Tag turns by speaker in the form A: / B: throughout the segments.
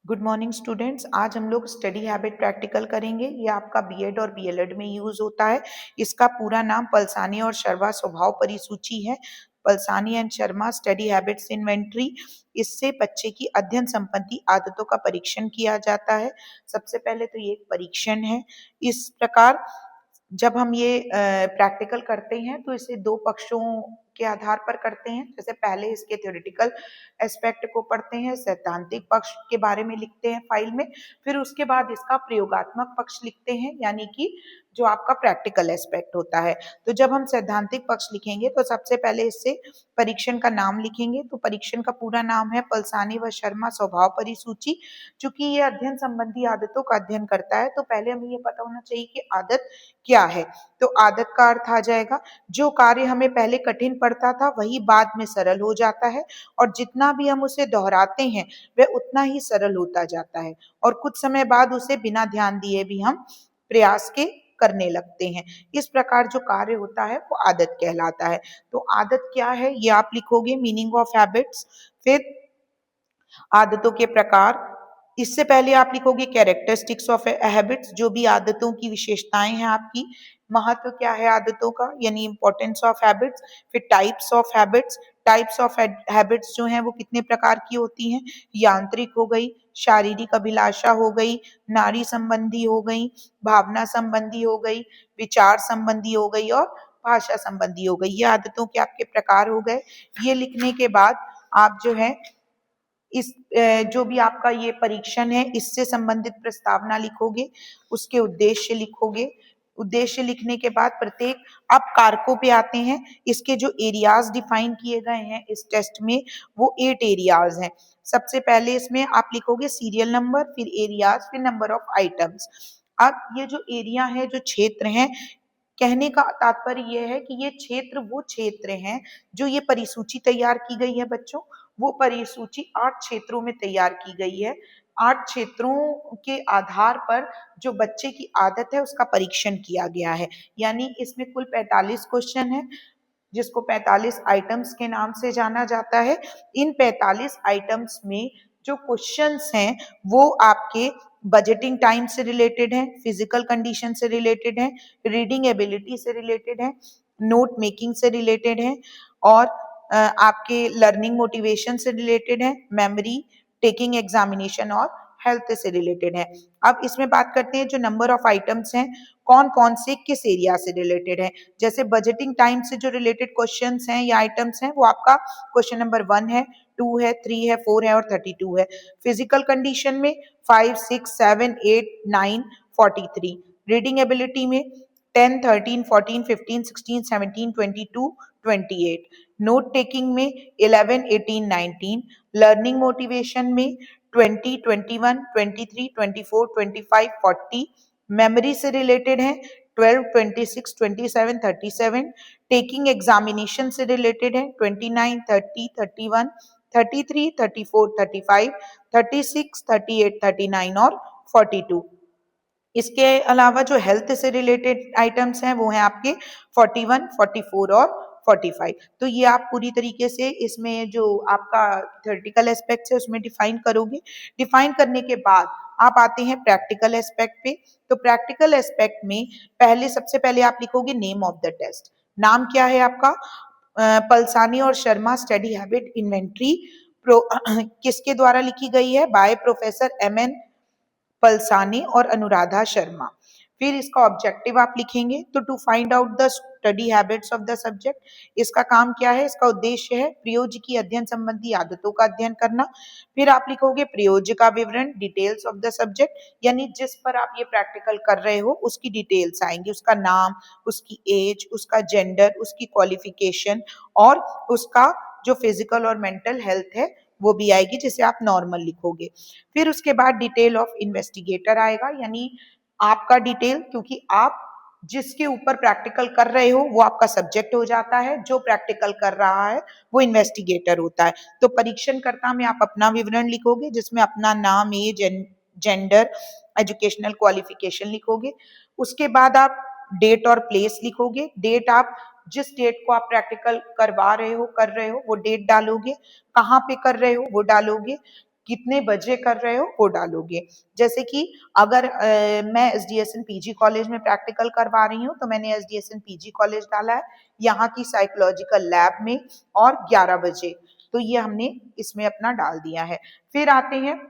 A: Good morning students. आज हम लोग स्टडी हैबिट प्रैक्टिकल करेंगे। ये आपका बीएड और बीएलएड में यूज होता है। इसका पूरा नाम पल्सानी और शर्मा स्वभाव परिसूची है। Palsane and Sharma study habits inventory. इससे बच्चे की अध्ययन संबंधी आदतों का परीक्षण किया जाता है। सबसे पहले तो ये एक परीक्षण है। इस प्रकार जब हम ये प्रैक्टिकल करते हैं तो इसे दो पक्षों के आधार पर करते हैं। जैसे पहले इसके थ्योरेटिकल एस्पेक्ट को पढ़ते हैं, सैद्धांतिक पक्ष के बारे में लिखते हैं फाइल में, फिर उसके बाद इसका प्रयोगात्मक पक्ष लिखते हैं, यानी कि जो आपका प्रैक्टिकल एस्पेक्ट होता है। तो जब हम सैद्धांतिक पक्ष लिखेंगे तो सबसे पहले इससे परीक्षण का नाम लिखेंगे। तो परीक्षण का पूरा नाम है पल्सानी व शर्मा स्वभाव परिसूची। चूंकि ये अध्ययन संबंधी आदतों का अध्ययन करता है तो पहले हमें ये पता होना चाहिए कि आदत क्या है। तो आदत का अर्थ आ जाएगा जो कार्य हमें पहले कठिन पड़ता था वही बाद में सरल हो जाता है, और जितना भी हम उसे दोहराते हैं वह उतना ही सरल होता जाता है, और कुछ समय बाद उसे बिना ध्यान दिए भी हम प्रयास के करने लगते हैं। इस प्रकार जो कार्य होता है वो आदत कहलाता है। तो आदत क्या है ये आप लिखोगे, मीनिंग ऑफ हैबिट्स, फिर आदतों के प्रकार। इससे पहले आप लिखोगे कैरेक्टरिस्टिक्स ऑफ हैबिट्स, जो भी आदतों की विशेषताएं हैं आपकी, महत्व क्या है आदतों का, यानी इंपॉर्टेंस ऑफ हैबिट्स। फिर types of habits, types of habits जो हैं वो कितने प्रकार की होती हैं, यांत्रिक हो गई, शारीरिक अभिलाषा हो गई, नारी संबंधी हो गई, भावना संबंधी हो गई, विचार संबंधी हो गई, और भाषा संबंधी हो गई। ये आदतों के आपके प्रकार हो गए। ये लिखने के बाद आप जो है इस जो भी आपका ये परीक्षण है इससे संबंधित प्रस्तावना लिखोगे, उसके उद्देश्य लिखोगे। उद्देश्य लिखने के बाद प्रत्येक, अब कारकों पे आते हैं। इसके जो एरियाज डिफाइन किए गए हैं इस टेस्ट में वो 8 एरियाज हैं। सबसे पहले इसमें आप लिखोगे सीरियल नंबर, फिर एरियाज, फिर नंबर ऑफ आइटम्स। अब ये जो एरिया है, जो क्षेत्र हैं, कहने का तात्पर्य यह है कि ये क्षेत्र वो क्षेत्र हैं जो ये परिसूची तैयार की गई है बच्चों। वो परिसूची 8 क्षेत्रों में तैयार की गई है। 8 क्षेत्रों के आधार पर जो बच्चे की आदत है उसका परीक्षण किया गया है। यानी इसमें कुल 45 क्वेश्चन है, जिसको 45 आइटम्स के नाम से जाना जाता है। इन 45 आइटम्स में जो क्वेश्चंस हैं वो आपके बजटिंग टाइम से रिलेटेड है, फिजिकल कंडीशन से रिलेटेड है, रीडिंग एबिलिटी से रिलेटेड है, नोट मेकिंग से रिलेटेड है, और आपके लर्निंग मोटिवेशन से रिलेटेड है, मेमोरी, टेकिंग एग्जामिनेशन और हेल्थ से रिलेटेड है। अब इसमें बात करते हैं जो नंबर ऑफ आइटम्स हैं कौन कौन से किस एरिया से रिलेटेड है। जैसे बजटिंग टाइम से जो रिलेटेड क्वेश्चंस हैं या आइटम्स हैं वो आपका क्वेश्चन नंबर 1 है, 2 है, 3 है, 4 है और 32 है। फिजिकल कंडीशन में 5, 6, 7, 8, 9, 43। रीडिंग एबिलिटी में 10, 13, 14, 15, 16, 17, 22, 28। नोट टेकिंग में 11, 18, 19। लर्निंग मोटिवेशन में 20, 21, 23, 24, 25, 40। मेमोरी से रिलेटेड है 12, 26, 27, 37। टेकिंग एग्जामिनेशन से रिलेटेड है 29, 30, 31, 33, 34, 35, 36, 38, 39 और 42। इसके अलावा जो हेल्थ से रिलेटेड आइटम्स हैं वो हैं आपके 41, 44 और 45। तो ये आप पूरी तरीके से इसमें जो आपका थ्योरेटिकल एस्पेक्ट है उसमें डिफाइन करोगे। डिफाइन करने के बाद आप आते हैं प्रैक्टिकल एस्पेक्ट पे। तो प्रैक्टिकल एस्पेक्ट में पहले, सबसे पहले आप लिखोगे नेम ऑफ द टेस्ट। नाम क्या है आपका? पल्सानी और Sharma study habit inventory pro किसके द्वारा लिखी गई है? By professor M.N.. पल्सानी और अनुराधा शर्मा। फिर इसका ऑब्जेक्टिव आप लिखेंगे। तो to find out the study habits of the subject, इसका काम क्या है? इसका उद्देश्य है प्रयोज्य की अध्ययन संबंधी आदतों का अध्ययन करना। फिर आप लिखोगे प्रयोज्य का विवरण, डिटेल्स ऑफ द सब्जेक्ट, यानी जिस पर आप ये प्रैक्टिकल कर रहे हो उसकी डिटेल्स आएंगी, उसका नाम, उसकी एज, उसका जेंडर, उसकी क्वालिफिकेशन, और उसका जो फिजिकल और मेंटल हेल्थ है वो भी आएगी, जिसे आप नॉर्मल लिखोगे। फिर उसके बाद डिटेल ऑफ इन्वेस्टिगेटर आएगा, यानी आपका डिटेल, क्योंकि आप जिसके ऊपर प्रैक्टिकल कर रहे हो वो आपका सब्जेक्ट हो जाता है, जो प्रैक्टिकल कर रहा है वो इन्वेस्टिगेटर होता है। तो परीक्षणकर्ता में आप अपना विवरण लिखोगे, जिसमें अपना नाम, एज, जेंडर, एजुकेशनल क्वालिफिकेशन लिखोगे। उसके बाद आप डेट और प्लेस लिखोगे। डेट, आप जिस डेट को आप प्रैक्टिकल करवा रहे हो, कर रहे हो, वो डेट डालोगे। कहाँ पे कर रहे हो वो डालोगे। कितने बजे कर रहे हो वो डालोगे। जैसे कि अगर मैं एसडीएसएन पीजी कॉलेज में प्रैक्टिकल करवा रही हूँ तो मैंने एसडीएसएन पीजी कॉलेज डाला है, यहाँ की साइकोलॉजिकल लैब में, और 11 बजे, तो ये हमने इसमें अपना डाल दिया है। फिर आते हैं,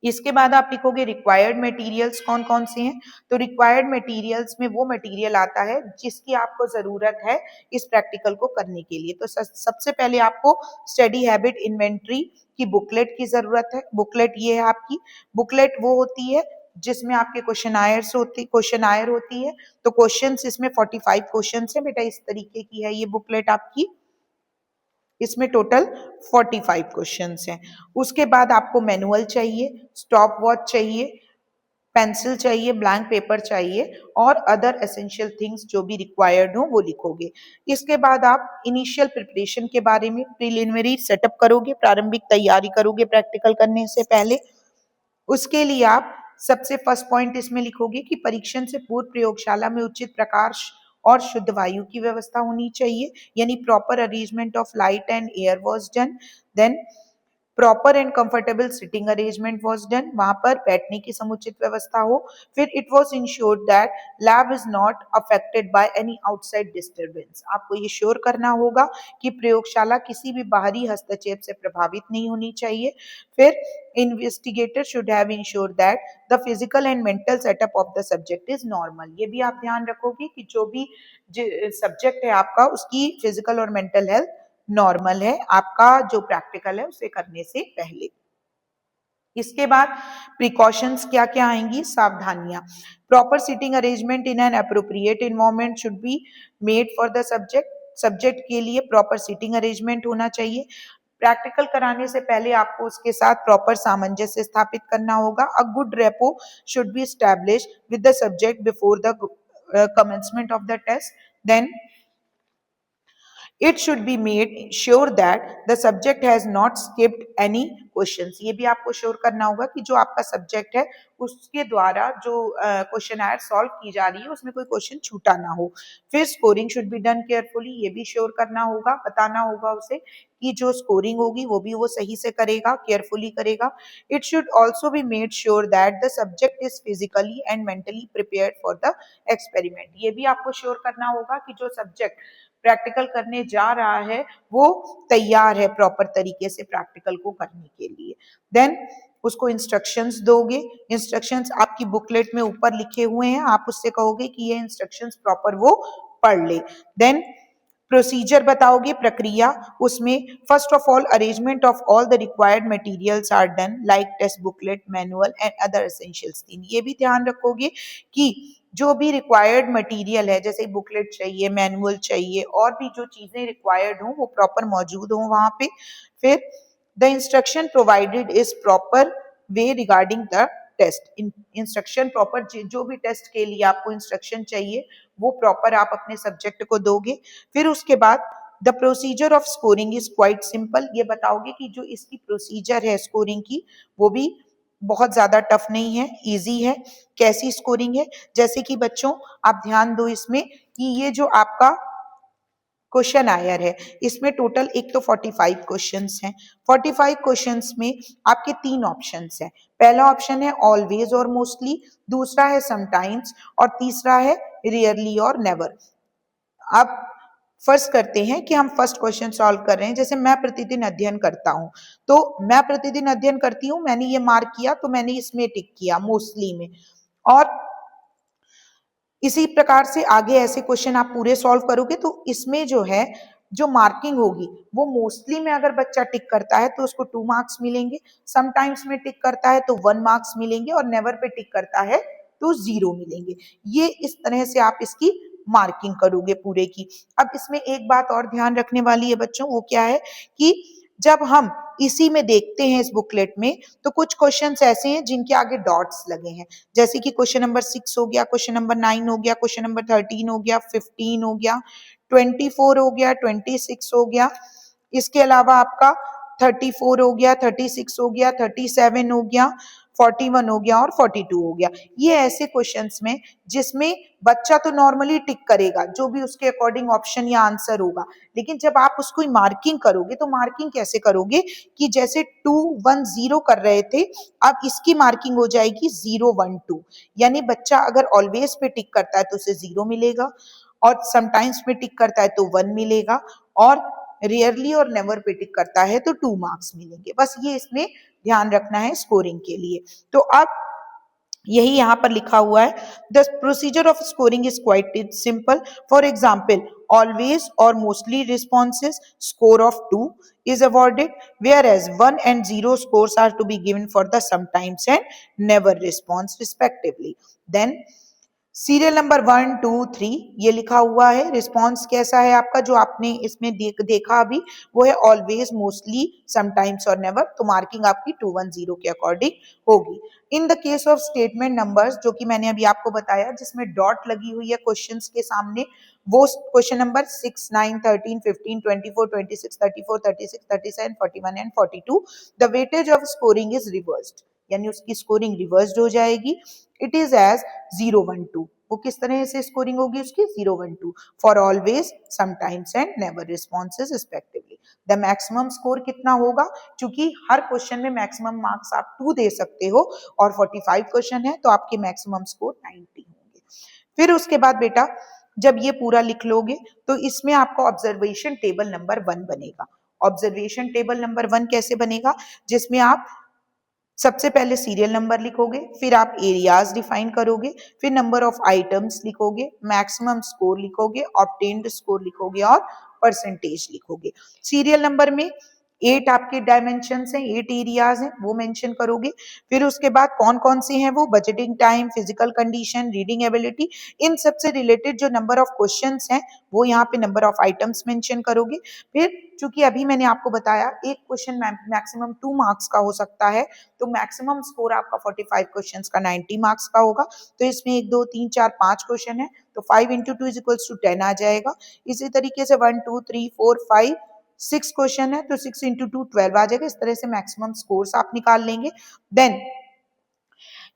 A: इसके बाद आप लिखोगे रिक्वायर्ड मटेरियल्स कौन कौन से हैं। तो रिक्वायर्ड मटेरियल्स में वो मटेरियल आता है जिसकी आपको जरूरत है इस प्रैक्टिकल को करने के लिए। तो सबसे पहले आपको स्टडी हैबिट इन्वेंट्री की बुकलेट की जरूरत है। बुकलेट ये है आपकी, बुकलेट वो होती है जिसमें आपके क्वेश्चन आयर होती है। तो क्वेश्चंस इसमें 45 क्वेश्चंस है बेटा, इस तरीके की है ये बुकलेट आपकी, इसमें टोटल 45 क्वेश्चंस हैं। उसके बाद आपको मैनुअल चाहिए, स्टॉप वॉच चाहिए, पेंसिल चाहिए, ब्लैंक पेपर चाहिए, और अदर एसेंशियल थिंग्स जो भी रिक्वायर्ड हो वो लिखोगे। इसके बाद आप इनिशियल प्रिपरेशन के बारे में प्रिलिमिनरी सेटअप करोगे, प्रारंभिक तैयारी करोगे प्रैक्टिकल करने से पहले। उसके लिए आप सबसे फर्स्ट पॉइंट इसमें लिखोगे कि परीक्षण से पूर्व प्रयोगशाला में उचित प्रकाश और शुद्ध वायु की व्यवस्था होनी चाहिए, यानी proper arrangement of light and air was done. Then proper and comfortable sitting arrangement was done, वहां पर बैठने की समुचित व्यवस्था हो। फिर it was ensured that lab is not affected by any outside disturbance, आपको ये श्योर करना होगा कि प्रयोगशाला किसी भी बाहरी हस्तक्षेप से प्रभावित नहीं होनी चाहिए। फिर investigator should have ensure that the physical and mental setup of the subject is normal, ये भी आप ध्यान रखोगे कि जो भी सब्जेक्ट है आपका उसकी फिजिकल और मेंटल हेल्थ नॉर्मल है आपका जो प्रैक्टिकल है उसे करने से पहले। इसके बाद प्रिकॉशंस क्या क्या आएंगी, सावधानियां। Proper seating arrangement in an appropriate environment should be made for the subject के लिए प्रॉपर सीटिंग अरेंजमेंट होना चाहिए। प्रैक्टिकल कराने से पहले आपको उसके साथ प्रॉपर सामंजस्य स्थापित करना होगा। A good repo should be established with the subject before the commencement of the test. Then it should be made sure that the subject has not skipped any questions, ये भी आपको श्योर करना होगा कि जो आपका सब्जेक्ट है उसके द्वारा जो क्वेश्चन आयर सॉल्व की जा रही है उसमें कोई क्वेश्चन छूटा ना हो। फिर scoring should be done carefully, ये भी श्योर करना होगा, बताना होगा उसे कि जो स्कोरिंग होगी वो भी वो सही से करेगा, केयरफुली करेगा। It should also be made sure that the subject is physically and mentally prepared for the experiment, ये भी आपको श्योर करना होगा कि जो सब्जेक्ट प्रैक्टिकल करने जा रहा है वो तैयार है प्रॉपर तरीके से प्रैक्टिकल को करने के लिए। देन उसको इंस्ट्रक्शंस दोगे, इंस्ट्रक्शंस आपकी बुकलेट में ऊपर लिखे हुए हैं, आप उससे कहोगे कि ये इंस्ट्रक्शंस प्रॉपर वो पढ़ ले। देन प्रोसीजर बताओगे, प्रक्रिया, उसमें first of all arrangement of all the required materials are done like text booklet, manual and other essentials. ये भी ध्यान रखोगे कि जो भी रिक्वायर्ड मटेरियल है जैसे बुकलेट चाहिए, मैनुअल चाहिए, और भी जो चीजें रिक्वायर्ड हो वो प्रॉपर मौजूद हो वहां पे। फिर the instruction provided is proper way regarding the test, instruction proper, जो भी टेस्ट के लिए आपको इंस्ट्रक्शन चाहिए वो प्रॉपर आप अपने सब्जेक्ट को दोगे। फिर उसके बाद the procedure of scoring is quite simple, ये बताओगे कि जो इसकी प्रोसीजर है स्कोरिंग की वो भी बहुत ज्यादा टफ नहीं है, इजी है। कैसी स्कोरिंग है, जैसे कि बच्चों आप ध्यान दो इसमें कि ये जो आपका क्वेश्चन आयर है इसमें टोटल एक तो 45 क्वेश्चंस हैं। 45 क्वेश्चंस में आपके 3 ऑप्शंस हैं। पहला ऑप्शन है ऑलवेज और मोस्टली, दूसरा है समटाइम्स, और तीसरा है रियरली और नेवर। अब फर्स्ट करते हैं कि हम फर्स्ट क्वेश्चन सॉल्व कर रहे हैं। जैसे मैं प्रतिदिन अध्ययन करता हूं, तो मैं प्रतिदिन अध्ययन करती हूं, मैंने ये मार्क किया तो मैंने इसमें टिक किया मोस्टली में। और इसी प्रकार से आगे ऐसे क्वेश्चन आप पूरे सॉल्व करोगे तो इसमें जो है जो मार्किंग होगी वो मोस्टली में अगर बच्चा टिक करता है तो उसको 2 मार्क्स मिलेंगे, समटाइम्स में टिक करता है तो 1 मार्क्स मिलेंगे, और नेवर पे टिक करता है तो 0 मिलेंगे। ये इस तरह से आप इसकी मार्किंग करोगे पूरे की। अब इसमें एक बात और ध्यान रखने वाली है बच्चों, वो क्या है कि जब हम इसी में देखते हैं इस बुकलेट में तो कुछ क्वेश्चंस ऐसे हैं जिनके आगे डॉट्स लगे हैं, जैसे कि क्वेश्चन नंबर 6 हो गया, क्वेश्चन नंबर 9 हो गया, क्वेश्चन नंबर 13 हो गया, 15 हो गया, 24 हो गया, 26 हो गया। इसके अलावा आपका 34 हो गया, 36 हो गया, 37 हो गया, 41 हो गया और 42 हो गया। ये ऐसे क्वेश्चंस में जिसमें बच्चा तो नॉर्मली टिक करेगा जो भी उसके अकॉर्डिंग ऑप्शन या आंसर होगा, लेकिन जब आप उसको मार्किंग करोगे तो मार्किंग कैसे करोगे कि जैसे 210 कर रहे थे, अब इसकी मार्किंग हो जाएगी 012, यानी बच्चा अगर ऑलवेज पे टिक करता है तो उसे 0 मिलेगा, और समटाइम्स पे टिक करता है तो 1 मिलेगा, और रेयरली और नेवर पे टिक करता है तो 2 मार्क्स मिलेंगे। बस ये इसमें ध्यान रखना है स्कोरिंग के लिए। तो अब यही यहाँ पर लिखा हुआ है, the procedure of scoring is quite simple. For example, always और mostly responses score of 2 is awarded, whereas 1 and 0 scores are to be given for the sometimes and never response respectively. Then serial number 1 2 3 ये लिखा हुआ है। Response कैसा है आपका जो आपने इसमें देखा अभी, वो है ऑलवेज, मोस्टली, समटाइम्स और नेवर। तो मार्किंग आपकी 210 के अकॉर्डिंग होगी। In the case of statement numbers, जो कि मैंने अभी आपको बताया जिसमें डॉट लगी हुई है क्वेश्चंस के सामने, वो question number 6 9 13 15 24 26 34 36 37 41 and 42, the weightage of scoring is reversed, यानी उसकी स्कोरिंग रिवर्स्ड हो जाएगी। It is as 012। वो किस तरह से स्कोरिंग होगी उसकी? 012 for always, sometimes and never responses respectively. The maximum score कितना होगा? क्योंकि हर क्वेश्चन में मैक्सिमम मार्क्स आप 2 दे सकते हो और 45 क्वेश्चन है तो आपके मैक्सिमम स्कोर 90 होंगे। फिर उसके बाद बेटा जब ये पूरा लिख लोगे तो इसमें आपका ऑब्जर्वेशन टेबल नंबर 1 बनेगा। ऑब्जर्वेशन टेबल नंबर 1 कैसे बनेगा? जिसमें आप सबसे पहले सीरियल नंबर लिखोगे, फिर आप एरियाज डिफाइन करोगे, फिर नंबर ऑफ आइटम्स लिखोगे, मैक्सिमम स्कोर लिखोगे, ऑब्टेन्ड स्कोर लिखोगे और परसेंटेज लिखोगे। सीरियल नंबर में 8 आपके डायमेंशंस हैं, 8 एरियाज हैं, वो मेंशन करोगे। फिर उसके बाद कौन कौन से हैं वो? Budgeting time, physical condition, reading ability, इन सबसे रिलेटेड जो नंबर ऑफ क्वेश्चंस हैं वो यहाँ पे नंबर ऑफ आइटम्स मेंशन करोगे। फिर चूंकि अभी मैंने आपको बताया एक क्वेश्चन मैक्सिमम 2 मार्क्स का हो सकता है, तो मैक्सिमम स्कोर आपका 45 क्वेश्चंस का 90 मार्क्स का होगा। तो इसमें 1 2 3 4 5 क्वेश्चन है तो 5 इंटू 2 इज इक्वल्स टू 10 आ जाएगा। इसी तरीके से 1 2 3 4 5 6 क्वेश्चन है तो 6 इंटू 2 12 आ जाएगा। इस तरह से मैक्सिमम स्कोर्स आप निकाल लेंगे। देन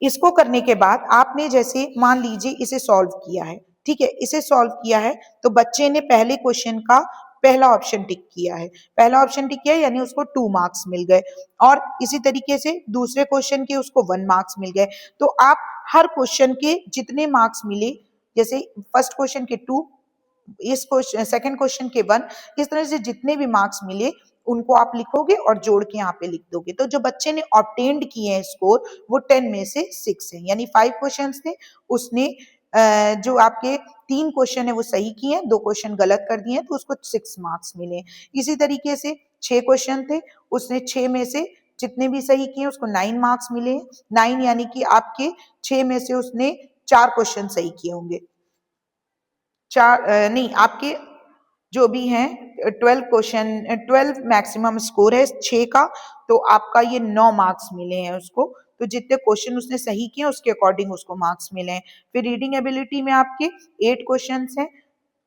A: इसको करने के बाद आपने जैसे मान लीजिए इसे सॉल्व किया है, ठीक है, इसे सॉल्व किया है तो बच्चे ने पहले क्वेश्चन का पहला ऑप्शन टिक किया है, पहला ऑप्शन टिक किया है यानी उसको 2 मार्क्स मिल गए, और इसी तरीके से दूसरे क्वेश्चन के उसको 1 मार्क्स मिल गए। तो आप हर क्वेश्चन के जितने मार्क्स मिले, जैसे फर्स्ट क्वेश्चन के 2, इस क्वेश्चन सेकंड क्वेश्चन के 1, इस तरह से जितने भी मार्क्स मिले उनको आप लिखोगे और जोड़ के यहाँ पे लिख दोगे। तो जो बच्चे ने ऑब्टेन्ड किए हैं स्कोर वो 10 में से 6 है, यानी 5 क्वेश्चंस थे, उसने जो आपके 3 क्वेश्चन है वो सही किए हैं, 2 क्वेश्चन गलत कर दिए हैं तो उसको 6 मार्क्स मिले। इसी तरीके से 6 क्वेश्चन थे, उसने 6 में से जितने भी सही किए उसको 9 मार्क्स मिले। 9 यानी कि आपके 6 में से उसने 4 क्वेश्चन सही किए होंगे, 4 नहीं, आपके जो भी हैं 12 क्वेश्चन, 12 मैक्सिमम स्कोर है 6 का, तो आपका ये 9 मार्क्स मिले हैं उसको। तो जितने क्वेश्चन उसने सही किए उसके अकॉर्डिंग उसको मार्क्स मिले हैं। फिर रीडिंग एबिलिटी में आपके 8 क्वेश्चंस हैं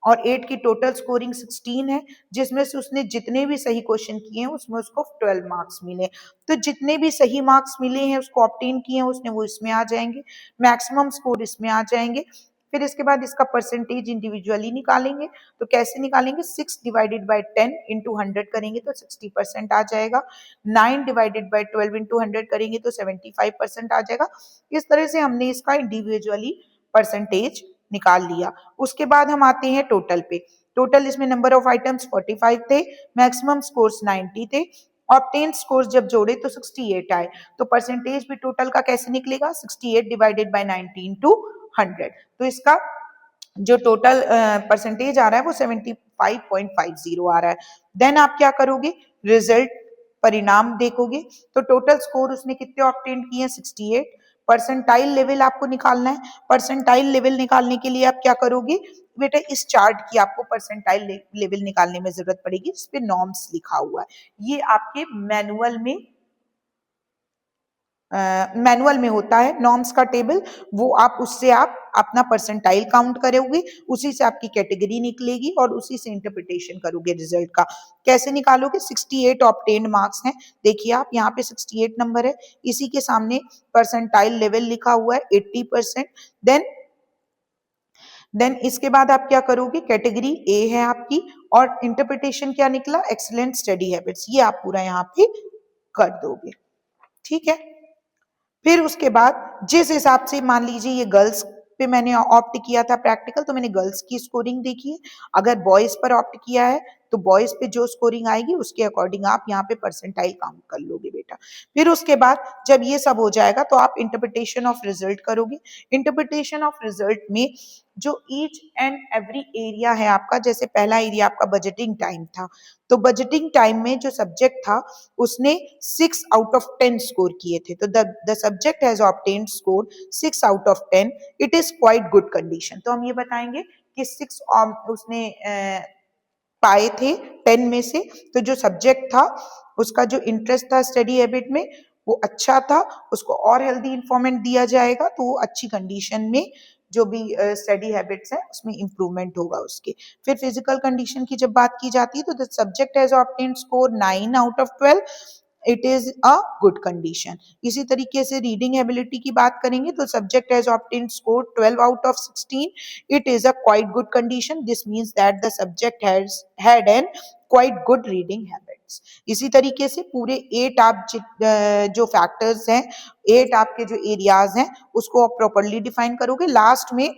A: और 8 की टोटल स्कोरिंग 16 है, जिसमें से उसने जितने भी सही क्वेश्चन किए हैं उसमें उसको 12 मार्क्स मिले। तो जितने भी सही मार्क्स मिले हैं उसको ऑब्टेन किए हैं उसने, वो इसमें आ जाएंगे, मैक्सिमम स्कोर इसमें आ जाएंगे। फिर इसके बाद इसका परसेंटेज इंडिविजुअली निकालेंगे। तो कैसे निकालेंगे? 6 डिवाइडेड बाई 10 इंटू 100 करेंगे तो 60% आ जाएगा। 9 डिवाइडेड बाई 12 इंटू 100 करेंगे तो 75% आ जाएगा। इस तरह से हमने इसका इंडिविजुअली परसेंटेज निकाल लिया। उसके बाद हम आते हैं टोटल पे। टोटल इसमें नंबर ऑफ आइटम्स 45 थे, मैक्सिमम स्कोर्स 90 थे, ऑब्टेन स्कोर्स जब जोड़े तो 68 आए। तो परसेंटेज भी टोटल का कैसे निकलेगा? 68 डिवाइडेड बाई 90 इंटू 100। तो इसका जो टोटल परसेंटेज आ रहा है वो 75.50 आ रहा है। देन आप क्या करोगे? रिजल्ट, परिणाम देखोगे। तो टोटल स्कोर उसने कितने ऑब्टेन किए हैं? 68। परसेंटाइल लेवल आपको निकालना है। परसेंटाइल लेवल निकालने के लिए आप क्या करोगे बेटा? इस चार्ट की आपको परसेंटाइल लेवल निकालने में जरूरत पड़ेगी, इस पे नॉर्म्स लिखा हुआ है, ये आपके मैनुअल में मैनुअल में होता है नॉर्म्स का टेबल, वो आप उससे आप अपना परसेंटाइल काउंट करोगे, उसी से आपकी कैटेगरी निकलेगी और उसी से इंटरप्रिटेशन करोगे रिजल्ट का। कैसे निकालोगे? 68 ऑब्टेन्ड मार्क्स हैं, देखिए आप यहाँ पे 68 नंबर है, इसी के सामने परसेंटाइल लेवल लिखा हुआ है 80%। देन इसके बाद आप क्या करोगे? कैटेगरी ए है आपकी और इंटरप्रिटेशन क्या निकला? एक्सीलेंट स्टडी हैबिट्स, ये आप पूरा यहाँ पे कर दोगे। ठीक है, फिर उसके बाद जिस हिसाब से मान लीजिए ये गर्ल्स पे मैंने ऑप्ट किया था प्रैक्टिकल, तो मैंने गर्ल्स की स्कोरिंग देखी है। अगर बॉयज पर ऑप्ट किया है तो बॉयज पे जो स्कोरिंग आएगी उसके अकॉर्डिंग आप यहाँ पे परसेंटाइल काउंट कर लोगे बेटा। फिर उसके बाद जब ये सब हो जाएगा तो आप इंटरप्रिटेशन ऑफ रिजल्ट करोगे। इंटरप्रिटेशन ऑफ रिजल्ट में जो ईच एंड एवरी एरिया है आपका, जैसे पहला एरिया आपका बजटिंग टाइम था, तो बजटिंग टाइम में जो सब्जेक्ट था उसने 6 आउट ऑफ 10 स्कोर किए थे, तो the subject has obtained score 6 out of 10, it is quite good condition. तो हम ये बताएंगे कि 6 उसने पाए थे 10 में से, तो जो सब्जेक्ट था उसका जो इंटरेस्ट था स्टडी हैबिट में वो अच्छा था, उसको और हेल्दी इंफॉर्मेंट दिया जाएगा तो वो अच्छी कंडीशन में जो भी स्टडी हैबिट्स है उसमें इंप्रूवमेंट होगा उसके। फिर फिजिकल कंडीशन की जब बात की जाती है तो the subject has obtained score 9 out of 12, it is a good condition. इसी तरीके से रीडिंग एबिलिटी की बात करेंगे तो subject has obtained score 12 out of 16, it is a quite good condition, this means that the subject has had an quite good reading habits. इसी तरीके से पूरे 8 आप जो फैक्टर्स हैं, 8 आपके जो एरियाज हैं उसको आप प्रॉपर्ली डिफाइन करोगे। लास्ट में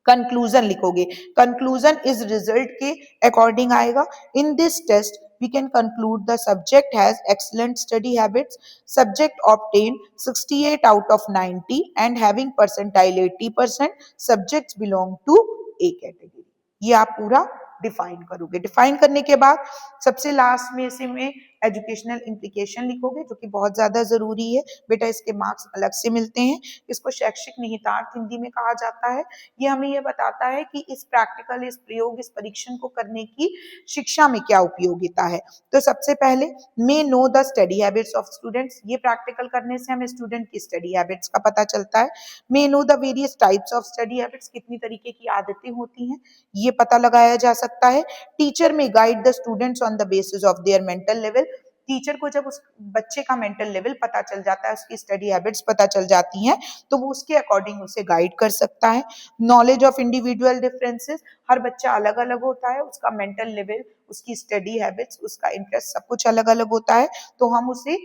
A: कंक्लूजन लिखोगे, कंक्लूजन इज रिजल्ट के अकॉर्डिंग आएगा। In this test we can conclude the subject has excellent study habits, subject obtained 68 out of 90 and having percentile 80%, subjects belong to A category। ये आप पूरा define करोगे। Define करने के बाद सबसे लास्ट में इसी में एजुकेशनल इंप्लीकेशन लिखोगे जो कि बहुत ज्यादा जरूरी है बेटा, इसके मार्क्स अलग से मिलते हैं। इसको शैक्षिक निहितार्थ हिंदी में कहा जाता है। ये हमें ये बताता है कि इस प्रैक्टिकल, इस प्रयोग, इस परीक्षण को करने की शिक्षा में क्या उपयोगिता है। तो सबसे पहले may know the study habits of students, ये प्रैक्टिकल करने से हमें स्टूडेंट की स्टडी हैबिट्स का पता चलता है। May know the various types of study habits, कितनी तरीके की आदतें होती हैं ये पता लगाया जा सकता है। टीचर में guide the students on the basis of their mental level, teacher को जब उस बच्चे का मेंटल लेवल पता चल जाता है, उसकी स्टडी हैबिट्स पता चल जाती हैं, तो वो उसके अकॉर्डिंग उसे गाइड कर सकता है। नॉलेज ऑफ इंडिविजुअल डिफरेंसेस, हर बच्चा अलग अलग होता है, उसका मेंटल लेवल, उसकी स्टडी हैबिट्स, उसका इंटरेस्ट सब कुछ अलग अलग होता है, तो हम उसे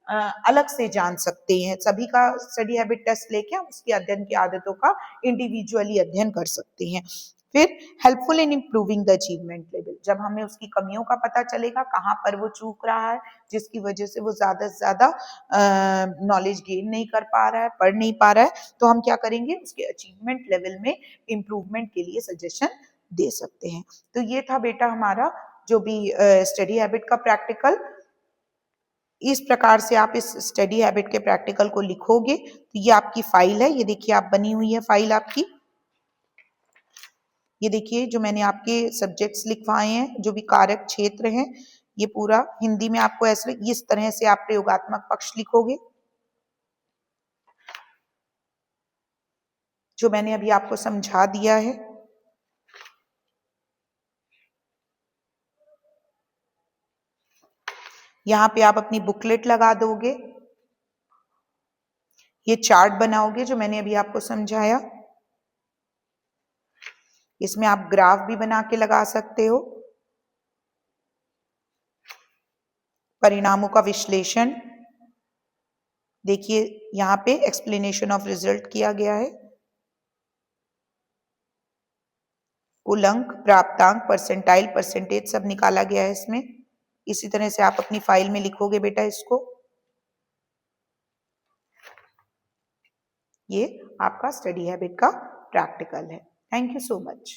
A: अलग से जान सकते हैं। सभी का स्टडी हैबिट टेस्ट लेके हम उसकी अध्ययन की आदतों का इंडिविजुअली अध्ययन कर सकते हैं। फिर helpful in improving the achievement level, जब हमें उसकी कमियों का पता चलेगा, कहाँ पर वो चूक रहा है, जिसकी वजह से वो ज्यादा से ज्यादा नॉलेज गेन नहीं कर पा रहा है, पढ़ नहीं पा रहा है, तो हम क्या करेंगे, उसके अचीवमेंट लेवल में इम्प्रूवमेंट के लिए सजेशन दे सकते हैं। तो ये था बेटा हमारा जो भी स्टडी हैबिट का प्रैक्टिकल। इस प्रकार से आप इस स्टडी हैबिट के प्रैक्टिकल को लिखोगे तो ये आपकी फाइल है, ये देखिए आप बनी हुई है फाइल आपकी। ये देखिए जो मैंने आपके सब्जेक्ट्स लिखवाए हैं, जो भी कारक क्षेत्र हैं, ये पूरा हिंदी में आपको ऐसे इस तरह से आप प्रयोगात्मक पक्ष लिखोगे जो मैंने अभी आपको समझा दिया है। यहाँ पे आप अपनी बुकलेट लगा दोगे, ये चार्ट बनाओगे जो मैंने अभी आपको समझाया, इसमें आप ग्राफ भी बना के लगा सकते हो। परिणामों का विश्लेषण देखिए यहाँ पे एक्सप्लेनेशन ऑफ रिजल्ट किया गया है, कुल अंक, प्राप्तांक, परसेंटाइल, परसेंटेज सब निकाला गया है इसमें। इसी तरह से आप अपनी फाइल में लिखोगे बेटा इसको। ये आपका स्टडी हैबिट का प्रैक्टिकल है। Thank you so much.